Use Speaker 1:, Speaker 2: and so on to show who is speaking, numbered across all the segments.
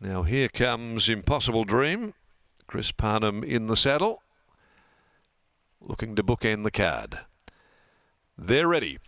Speaker 1: Now here comes Impossible Dream. Chris Parnham in the saddle, looking to bookend the card. They're ready.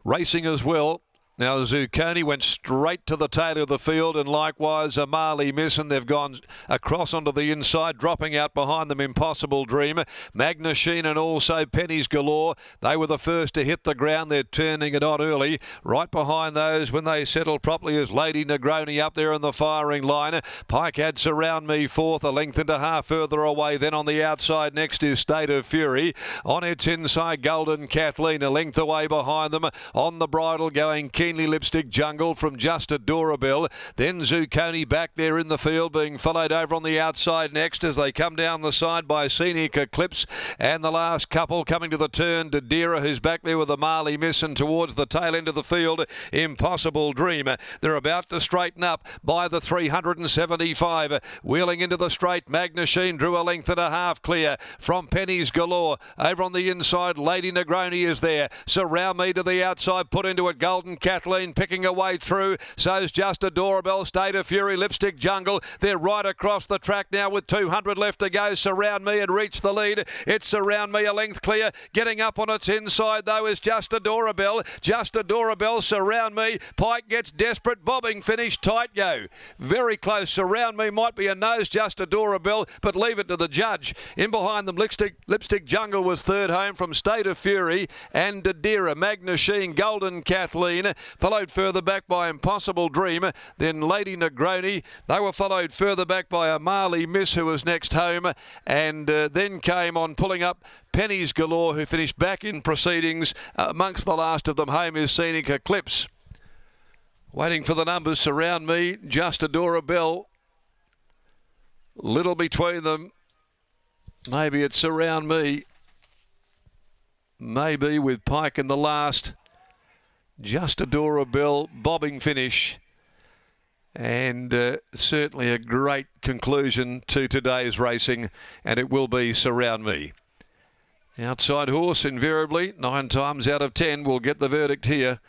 Speaker 1: Racing as well. Now Zucconi went straight to the tail of the field, and likewise Amali Miss, and they've gone across onto the inside, dropping out behind them Impossible Dream, Magna Sheen, and also Pennies Galore. They were the first to hit the ground. They're turning it on early. Right behind those, when they settle properly, is Lady Negroni up there in the firing line. Pike had Surround Me fourth, a length and a half further away. Then on the outside next is State of Fury. On its inside, Golden Kathleen, a length away behind them. On the bridle going Keenly Lipstick Jungle from Just Adorable. Then Zucconi back there in the field, being followed over on the outside next as they come down the side by Scenic Eclipse. And the last couple coming to the turn, Dira, who's back there with the Marley Miss, and towards the tail end of the field, Impossible Dream. They're about to straighten up by the 375. Wheeling into the straight, Magna Sheen drew a length and a half clear from Pennies Galore. Over on the inside, Lady Negroni is there. Surround Me to the outside, put into it, Golden Kathleen picking away through. So's Just Adorable, State of Fury, Lipstick Jungle. They're right across the track now with 200 left to go. Surround Me had reached the lead. It's Surround Me, a length clear. Getting up on its inside though is Just Adorable. Just Adorable, Surround Me. Pike gets desperate, bobbing finish, tight go. Very close. Surround Me might be a nose, Just Adorable, but leave it to the judge. In behind them, Lipstick Jungle was third home from State of Fury and Dira. Magna Sheen, Golden Kathleen, followed further back by Impossible Dream, then Lady Negroni. They were followed further back by Amali Miss, who was next home, and then came on pulling up Pennies Galore, who finished back in proceedings. Amongst the last of them home is Scenic Eclipse. Waiting for the numbers, Surround Me, Just Adorable. Little between them. Maybe it's Surround Me. Maybe with Pike in the last. Just Adorable, bobbing finish, and certainly a great conclusion to today's racing, and it will be Surround Me. Outside horse, invariably, 9 times out of 10 will get the verdict here.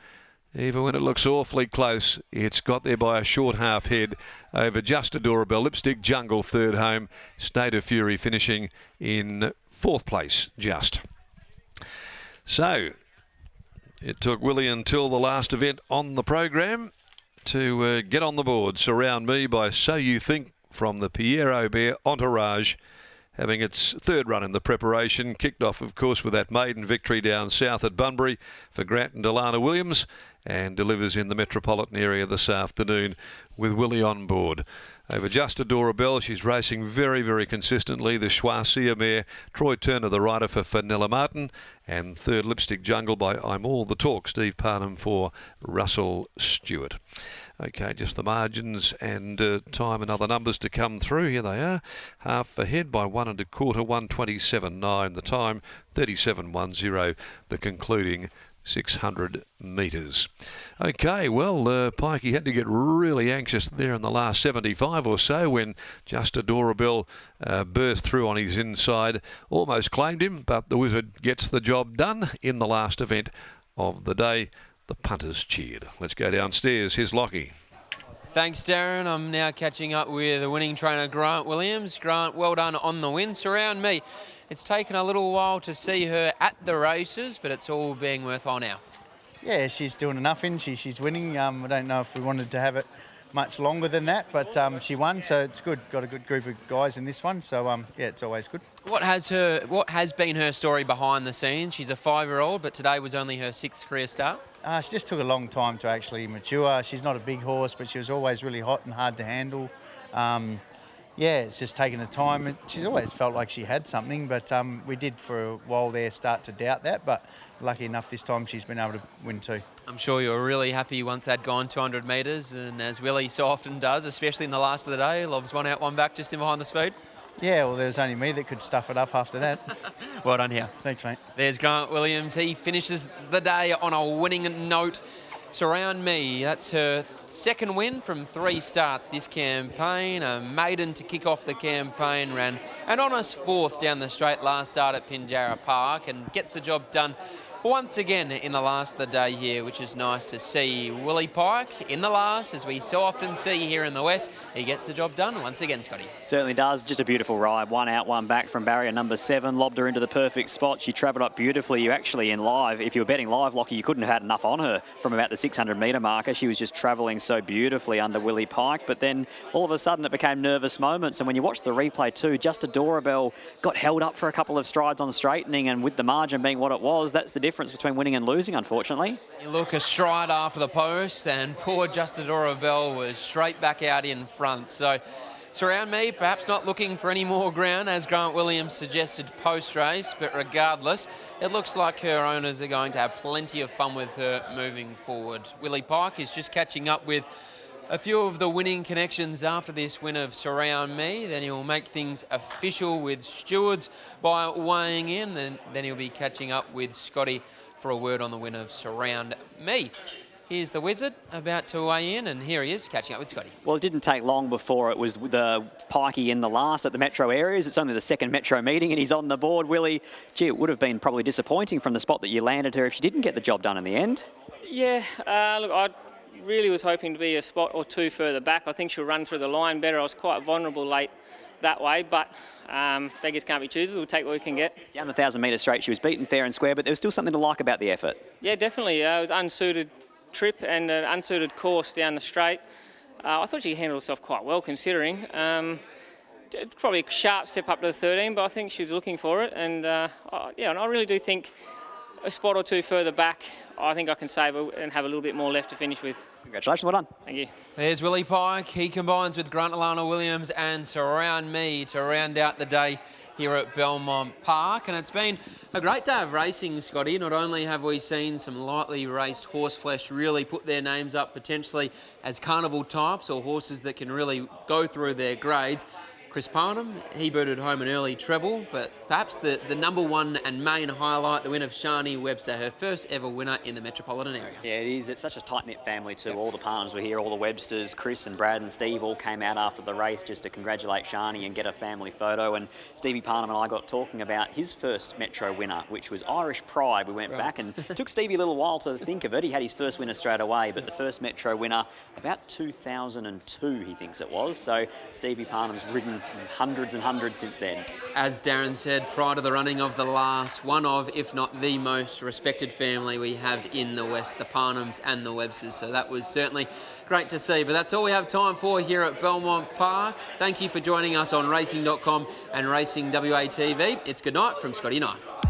Speaker 1: Even when it looks awfully close, it's got there by a short half head over Just Adorable. Lipstick Jungle third home, State of Fury finishing in fourth place just. So it took Willie until the last event on the program to get on the board. Surround Me by So You Think from the Pierre Aubert Entourage, having its third run in the preparation. Kicked off, of course, with that maiden victory down south at Bunbury for Grant and Delana Williams, and delivers in the metropolitan area this afternoon with Willie on board. Over Just Adorable, she's racing very, very consistently. The Choisia mare, Troy Turner, the rider for Fenella Martin, and third Lipstick Jungle by I'm All the Talk, Steve Parnham for Russell Stewart. Okay, just the margins and time and other numbers to come through. Here they are. Half ahead by 1 1/4, 1:27.9 the time, 37.10 the concluding 600 metres. Okay, well, Pikey had to get really anxious there in the last 75 or so when Just Adorable burst through on his inside. Almost claimed him, but the Wizard gets the job done in the last event of the day. The punters cheered. Let's go downstairs. Here's Lockie.
Speaker 2: Thanks, Darren. I'm now catching up with the winning trainer, Grant Williams. Grant, well done on the win. Surround Me. It's taken a little while to see her at the races, but it's all being worthwhile now.
Speaker 3: Yeah, she's doing enough, isn't she? She's winning. I don't know if we wanted to have it much longer than that, but she won, so it's good. Got a good group of guys in this one, so yeah, it's always good.
Speaker 2: What has been her story behind the scenes? She's a 5-year-old, but today was only her 6th career start.
Speaker 3: She just took a long time to actually mature. She's not a big horse, but she was always really hot and hard to handle. Yeah, it's just taken her time. She's always felt like she had something, but we did for a while there start to doubt that, but lucky enough this time she's been able to win too.
Speaker 2: I'm sure you were really happy once they'd gone 200 metres, and as Willie so often does, especially in the last of the day, lobs one out, one back just in behind the speed.
Speaker 3: Yeah, well, there was only me that could stuff it up after that.
Speaker 2: Well done here.
Speaker 3: Thanks, mate.
Speaker 2: There's Grant Williams. He finishes the day on a winning note. Surround Me, that's her second win from 3 starts this campaign. A maiden to kick off the campaign, ran an honest 4th down the straight last start at Pinjarra Park and gets the job done once again in the last of the day here, which is nice to see. Willie Pike in the last, as we so often see here in the West. He gets the job done once again, Scotty.
Speaker 4: Certainly does. Just a beautiful ride. One out, one back from barrier number 7. Lobbed her into the perfect spot. She travelled up beautifully. You actually, in live, if you were betting live, Lockie, you couldn't have had enough on her from about the 600-metre marker. She was just travelling so beautifully under Willie Pike. But then all of a sudden it became nervous moments. And when you watch the replay too, just a Dorabelle got held up for a couple of strides on straightening, and with the margin being what it was, that's the difference between winning and losing, unfortunately.
Speaker 2: You look a stride after the post, and poor Justadora Bell was straight back out in front. So Surround Me, perhaps not looking for any more ground, as Grant Williams suggested post-race, but regardless, it looks like her owners are going to have plenty of fun with her moving forward. Willie Pike is just catching up with a few of the winning connections after this win of Surround Me. Then he'll make things official with stewards by weighing in. Then he'll be catching up with Scotty for a word on the win of Surround Me. Here's the Wizard about to weigh in, and here he is catching up with Scotty.
Speaker 4: Well, it didn't take long before it was the Pikey in the last at the metro areas. It's only the second metro meeting and he's on the board. Willie, gee, it would have been probably disappointing from the spot that you landed her if she didn't get the job done in the end.
Speaker 5: Yeah, look, I really was hoping to be a spot or two further back. I think she'll run through the line better. I was quite vulnerable late that way, but beggars can't be choosers. We'll take what we can get.
Speaker 4: Down the 1,000-metre straight, she was beaten fair and square, but there was still something to like about the effort.
Speaker 5: Yeah, definitely. It was an unsuited trip and an unsuited course down the straight. I thought she handled herself quite well considering. Probably a sharp step up to the 13, but I think she was looking for it. And yeah, and I really do think a spot or two further back, I think I can save her and have a little bit more left to finish with.
Speaker 4: Congratulations, well done.
Speaker 5: Thank you.
Speaker 2: There's Willie Pike. He combines with Grant Alana Williams and Surround Me to round out the day here at Belmont Park. And it's been a great day of racing, Scotty. Not only have we seen some lightly raced horseflesh really put their names up potentially as carnival types or horses that can really go through their grades. Chris Parnham, he booted home an early treble, but perhaps the number one and main highlight, the win of Shani Webster, her first ever winner in the metropolitan area.
Speaker 4: Yeah, it is. It's such a tight-knit family too. All the Parnhams were here, all the Websters, Chris and Brad and Steve all came out after the race just to congratulate Shani and get a family photo. And Stevie Parnham and I got talking about his first Metro winner, which was Irish Pride. We went back and it took Stevie a little while to think of it. He had his first winner straight away, but the first Metro winner about 2002, he thinks it was. So Stevie Parnham's ridden hundreds and hundreds since then.
Speaker 2: As Darren said, prior to the running of the last, one of, if not the most respected family we have in the West, the Parnhams and the Websters. So that was certainly great to see. But that's all we have time for here at Belmont Park. Thank you for joining us on racing.com and Racing WA TV. It's good night from Scotty and I.